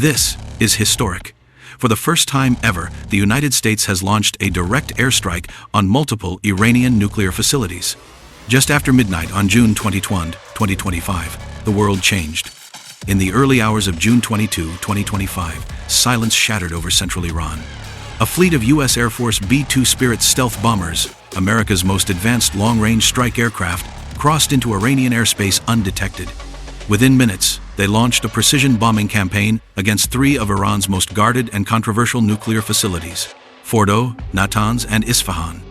This is historic. For the first time ever, the United States has launched a direct airstrike on multiple Iranian nuclear facilities. Just after midnight on June 2025, the world changed. In the early hours of June 22, 2025, silence shattered over central Iran. A fleet of U.S. Air Force B-2 Spirit stealth bombers, America's most advanced long-range strike aircraft, crossed into Iranian airspace undetected. Within minutes, they launched a precision bombing campaign against three of Iran's most guarded and controversial nuclear facilities: Fordow, Natanz, and Isfahan.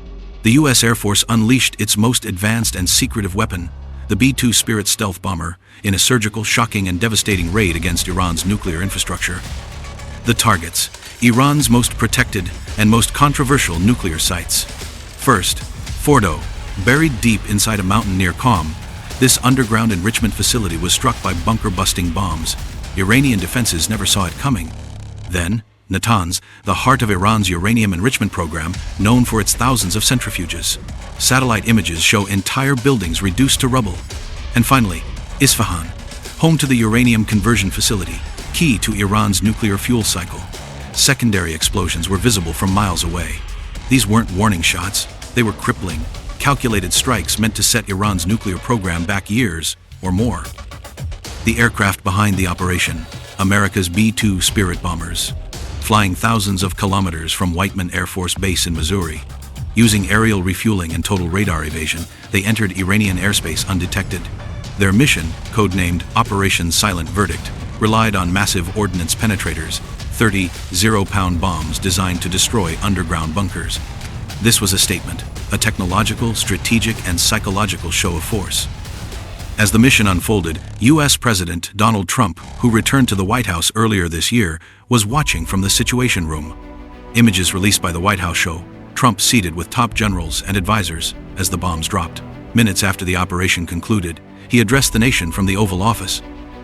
The U.S. Air Force unleashed its most advanced and secretive weapon, the B-2 Spirit stealth bomber, in a surgical, shocking, and devastating raid against Iran's nuclear infrastructure. The targets: Iran's most protected and most controversial nuclear sites. First, Fordow. Buried deep inside a mountain near Qom, this underground enrichment facility was struck by bunker-busting bombs. Iranian defenses never saw it coming. Then, Natanz, the heart of Iran's uranium enrichment program, known for its thousands of centrifuges. Satellite images show entire buildings reduced to rubble. And finally, Isfahan, home to the uranium conversion facility, key to Iran's nuclear fuel cycle. Secondary explosions were visible from miles away. These weren't warning shots, they were crippling, calculated strikes meant to set Iran's nuclear program back years or more. The aircraft behind the operation, America's B-2 Spirit bombers, flying thousands of kilometers from Whiteman Air Force Base in Missouri. Using aerial refueling and total radar evasion, they entered Iranian airspace undetected. Their mission, codenamed Operation Silent Verdict, relied on massive ordnance penetrators, 30 zero-pound bombs designed to destroy underground bunkers. This was a statement, a technological, strategic, and psychological show of force. As the mission unfolded, U.S. President Donald Trump, who returned to the White House earlier this year, was watching from the Situation Room. Images released by the White House show Trump seated with top generals and advisors as the bombs dropped. Minutes after the operation concluded, he addressed the nation from the Oval Office.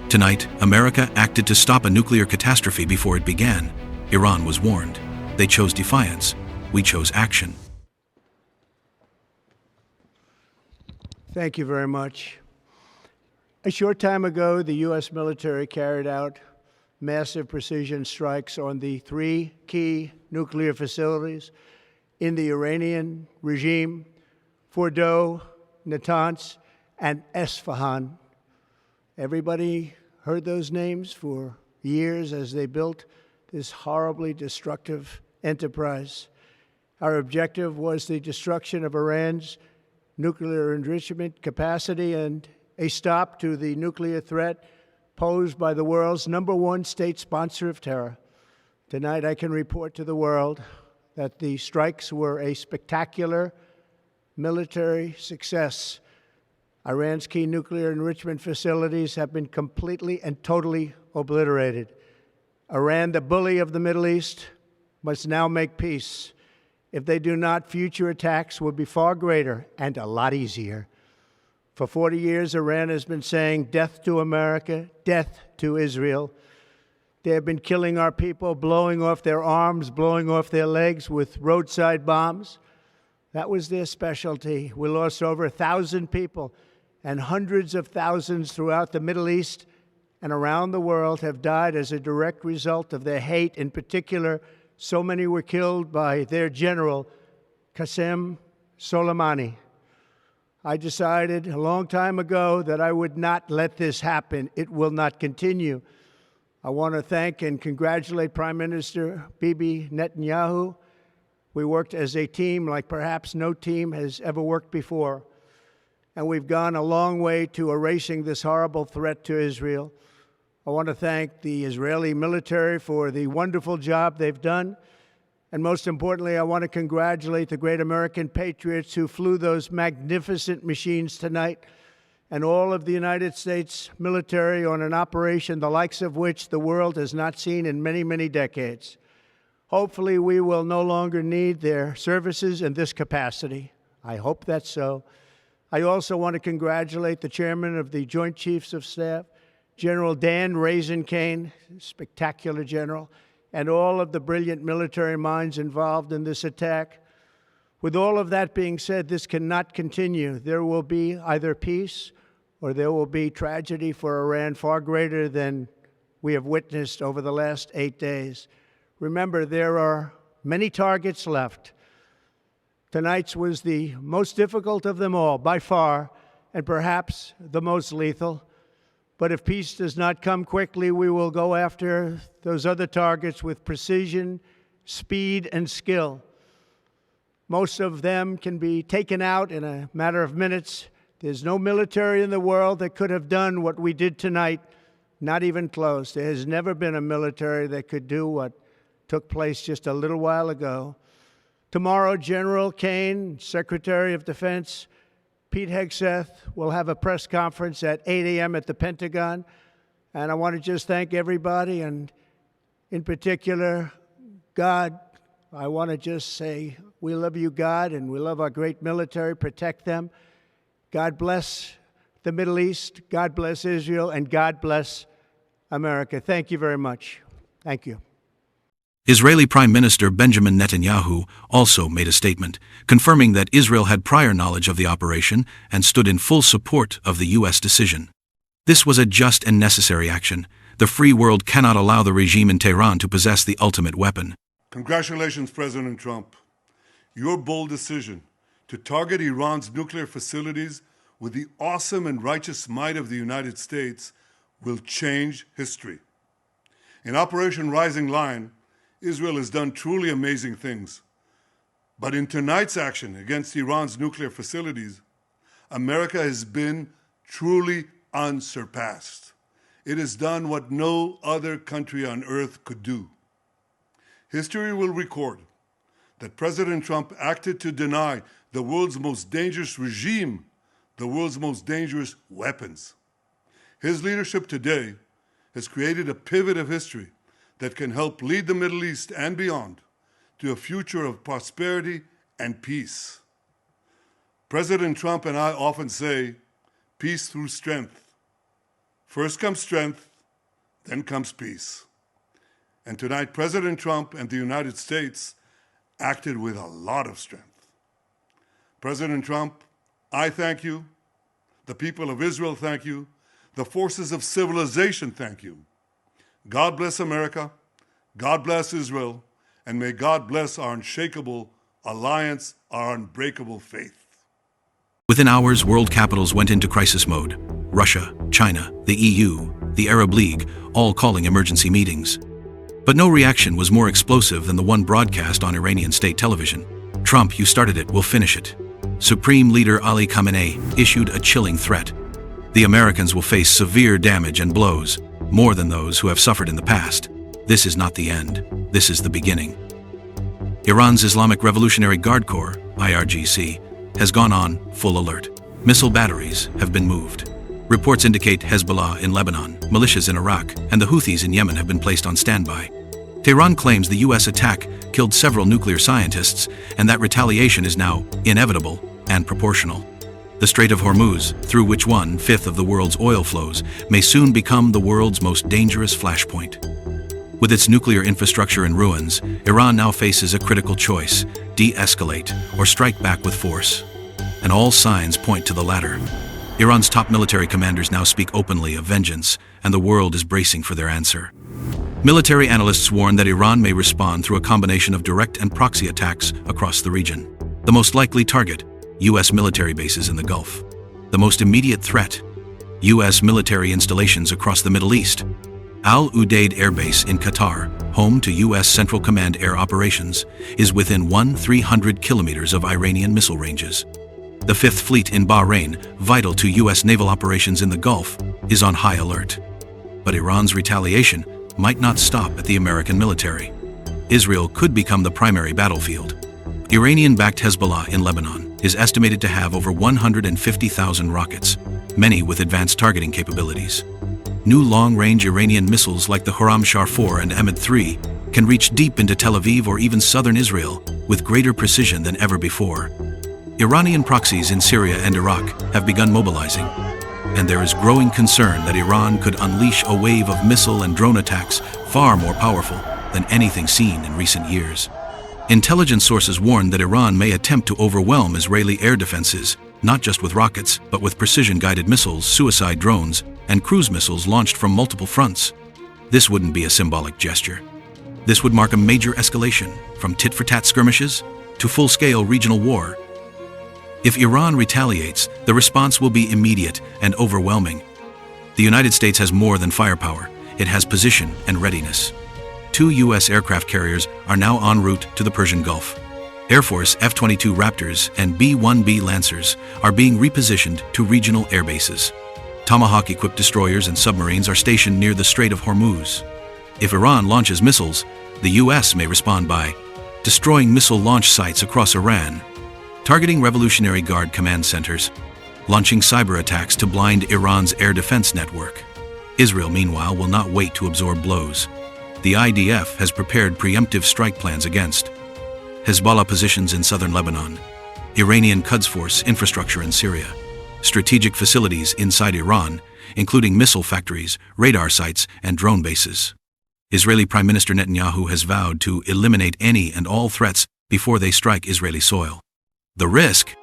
Tonight, America acted to stop a nuclear catastrophe before it began. Iran was warned. They chose defiance. We chose action. Thank you very much. A short time ago, the U.S. military carried out massive precision strikes on the three key nuclear facilities in the Iranian regime: Fordow, Natanz, and Isfahan. Everybody heard those names for years as they built this horribly destructive enterprise. Our objective was the destruction of Iran's nuclear enrichment capacity and a stop to the nuclear threat posed by the world's #1 state sponsor of terror. Tonight, I can report to the world that the strikes were a spectacular military success. Iran's key nuclear enrichment facilities have been completely and totally obliterated. Iran, the bully of the Middle East, must now make peace. If they do not, future attacks will be far greater and a lot easier. For 40 years, Iran has been saying death to America, death to Israel. They have been killing our people, blowing off their arms, blowing off their legs with roadside bombs. That was their specialty. We lost over 1,000 people, and hundreds of thousands throughout the Middle East and around the world have died as a direct result of their hate. In particular, so many were killed by their general, Qasem Soleimani. I decided a long time ago that I would not let this happen. It will not continue. I want to thank and congratulate Prime Minister Bibi Netanyahu. We worked as a team like perhaps no team has ever worked before. And we've gone a long way to erasing this horrible threat to Israel. I want to thank the Israeli military for the wonderful job they've done. And most importantly, I want to congratulate the great American patriots who flew those magnificent machines tonight, and all of the United States military on an operation the likes of which the world has not seen in many, many decades. Hopefully, we will no longer need their services in this capacity. I hope that's so. I also want to congratulate the chairman of the Joint Chiefs of Staff, General Dan Raising-Kane, spectacular general, and all of the brilliant military minds involved in this attack. With all of that being said, this cannot continue. There will be either peace or there will be tragedy for Iran far greater than we have witnessed over the last 8 days. Remember, there are many targets left. Tonight's was the most difficult of them all, by far, and perhaps the most lethal. But if peace does not come quickly, we will go after those other targets with precision, speed, and skill. Most of them can be taken out in a matter of minutes. There's no military in the world that could have done what we did tonight, not even close. There has never been a military that could do what took place just a little while ago. Tomorrow, General Kane, Secretary of Defense, Pete Hegseth will have a press conference at 8 a.m. at the Pentagon. And I want to just thank everybody, and in particular, God. I want to just say, we love you, God, and we love our great military. Protect them. God bless the Middle East. God bless Israel, and God bless America. Thank you very much. Thank you. Israeli Prime Minister Benjamin Netanyahu also made a statement, confirming that Israel had prior knowledge of the operation and stood in full support of the U.S. decision. This was a just and necessary action. The free world cannot allow the regime in Tehran to possess the ultimate weapon. Congratulations, President Trump. Your bold decision to target Iran's nuclear facilities with the awesome and righteous might of the United States will change history. In Operation Rising Lion, Israel has done truly amazing things. But in tonight's action against Iran's nuclear facilities, America has been truly unsurpassed. It has done what no other country on earth could do. History will record that President Trump acted to deny the world's most dangerous regime the world's most dangerous weapons. His leadership today has created a pivot of history that can help lead the Middle East and beyond to a future of prosperity and peace. President Trump and I often say, peace through strength. First comes strength, then comes peace. And tonight, President Trump and the United States acted with a lot of strength. President Trump, I thank you. The people of Israel thank you. The forces of civilization thank you. God bless America. God bless Israel. And may God bless our unshakable alliance, our unbreakable faith. Within hours, world capitals went into crisis mode. Russia, China, the EU, the Arab League, all calling emergency meetings. But no reaction was more explosive than the one broadcast on Iranian state television. Trump, you started it, will finish it. Supreme Leader Ali Khamenei issued a chilling threat. The Americans will face severe damage and blows, more than those who have suffered in the past. This is not the end. This is the beginning. Iran's Islamic Revolutionary Guard Corps, IRGC, has gone on full alert. Missile batteries have been moved. Reports indicate Hezbollah in Lebanon, militias in Iraq, and the Houthis in Yemen have been placed on standby. Tehran claims the U.S. attack killed several nuclear scientists, and that retaliation is now inevitable and proportional. The Strait of Hormuz, through which 1/5 of the world's oil flows, may soon become the world's most dangerous flashpoint. With its nuclear infrastructure in ruins, Iran now faces a critical choice: de-escalate or strike back with force. And all signs point to the latter. Iran's top military commanders now speak openly of vengeance, and the world is bracing for their answer. Military analysts warn that Iran may respond through a combination of direct and proxy attacks across the region. The most likely target, U.S. military bases in the Gulf. The most immediate threat, U.S. military installations across the Middle East. Al Udeid Air Base in Qatar, home to U.S. Central Command Air Operations, is within 300 kilometers of Iranian missile ranges. The Fifth Fleet in Bahrain, vital to U.S. naval operations in the Gulf, is on high alert. But Iran's retaliation might not stop at the American military. Israel could become the primary battlefield. Iranian-backed Hezbollah in Lebanon is estimated to have over 150,000 rockets, many with advanced targeting capabilities. New long-range Iranian missiles like the Khorramshahr 4 and Emad 3 can reach deep into Tel Aviv or even southern Israel with greater precision than ever before. Iranian proxies in Syria and Iraq have begun mobilizing, and there is growing concern that Iran could unleash a wave of missile and drone attacks far more powerful than anything seen in recent years. Intelligence sources warn that Iran may attempt to overwhelm Israeli air defenses, not just with rockets, but with precision-guided missiles, suicide drones, and cruise missiles launched from multiple fronts. This wouldn't be a symbolic gesture. This would mark a major escalation, from tit-for-tat skirmishes to full-scale regional war. If Iran retaliates, the response will be immediate and overwhelming. The United States has more than firepower. It has position and readiness. 2 U.S. aircraft carriers are now en route to the Persian Gulf. Air Force F-22 Raptors and B-1B Lancers are being repositioned to regional air bases. Tomahawk-equipped destroyers and submarines are stationed near the Strait of Hormuz. If Iran launches missiles, the U.S. may respond by destroying missile launch sites across Iran, targeting Revolutionary Guard command centers, launching cyber attacks to blind Iran's air defense network. Israel, meanwhile, will not wait to absorb blows. The IDF has prepared preemptive strike plans against Hezbollah positions in southern Lebanon, Iranian Quds Force infrastructure in Syria, strategic facilities inside Iran, including missile factories, radar sites, and drone bases. Israeli Prime Minister Netanyahu has vowed to eliminate any and all threats before they strike Israeli soil. The risk?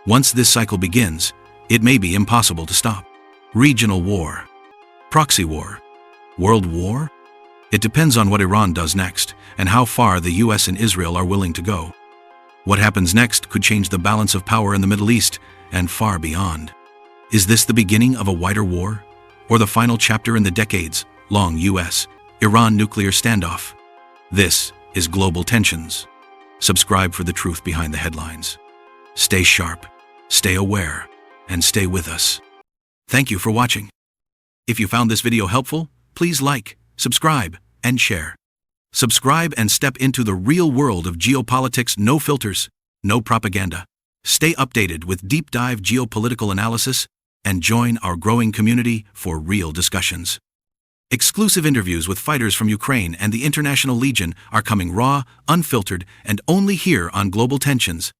Once this cycle begins, it may be impossible to stop. Regional war. Proxy war. World war? It depends on what Iran does next and how far the US and Israel are willing to go. What happens next could change the balance of power in the Middle East and far beyond. Is this the beginning of a wider war, or the final chapter in the decades-long US-Iran nuclear standoff? This is Global Tensions. Subscribe for the truth behind the headlines. Stay sharp, stay aware, and stay with us. Thank you for watching. If you found this video helpful, please like, subscribe, and share. Subscribe and step into the real world of geopolitics, no filters, no propaganda. Stay updated with deep dive geopolitical analysis and join our growing community for real discussions. Exclusive interviews with fighters from Ukraine and the International Legion are coming raw, unfiltered, and only here on Global Tensions.